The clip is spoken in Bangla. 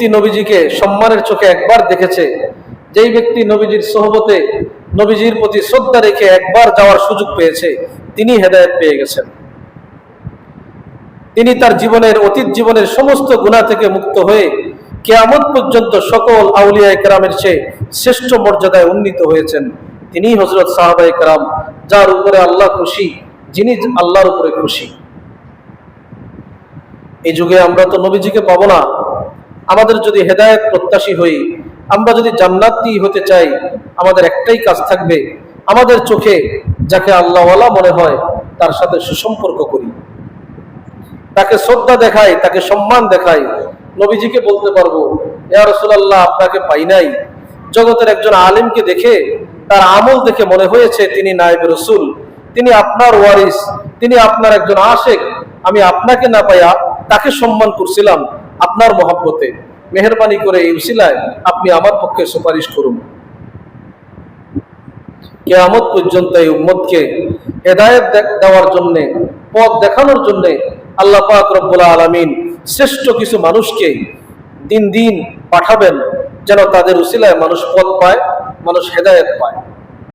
ব্যক্তি নবীজিকে সম্মানের চোখে একবার দেখেছে, যেই ব্যক্তি নবীজির সোহবতে নবীজির প্রতি শ্রদ্ধা রেখে একবার যাওয়ার সুযোগ পেয়েছে, তিনি হেদায়েত পেয়ে গেছেন। তিনি তার জীবনের অতীত জীবনের সমস্ত গুনাহ থেকে মুক্ত হয়ে কিয়ামত পর্যন্ত সকল আউলিয়া কেরামের চেয়ে শ্রেষ্ঠ মর্যাদায় উন্নীত হয়েছেন। তিনি হযরত সাহাবায়ে কেরাম, যার উপরে আল্লাহ খুশি, যিনি আল্লাহর উপরে খুশি। এই যুগে আমরা তো নবীজিকে পাবো না। আমাদের যদি হেদায়েত প্রত্যাশী হই, আমরা যদি জান্নাতি হতে চাই, আমাদের একটাই কাজ থাকবে, আমাদের চোখে যাকে আল্লাহওয়ালা মনে হয় তার সাথে সুসম্পর্ক করি, তাকে শ্রদ্ধা দেখাই, তাকে সম্মান দেখাই। নবীজিকে বলতে পারবো, ইয়া রাসূলুল্লাহ, আপনাকে পাই নাই। জগতের একজন আলিমকে দেখে, তার আমল দেখে মনে হয়েছে তিনি নায়েবে রাসূল, তিনি আপনার ওয়ারিস, তিনি আপনার একজন আশেক। আমি আপনাকে না পাইয়া তাকে সম্মান করছিলাম আপনার মহব্বতে। মেহেরবানি করে এই উসিলায় আপনি আমার পক্ষে সুপারিশ করুন। কিয়ামত পর্যন্ত এই উম্মতকে হেদায়েত দেওয়ার জন্য, পথ দেখানোর জন্য আল্লাহ পাক রব্বুল আলামিন শ্রেষ্ঠ কিছু মানুষকে দিন দিন পাঠাবেন, যেন তাদের উসিলায় মানুষ পথ পায়, মানুষ হেদায়েত পায়।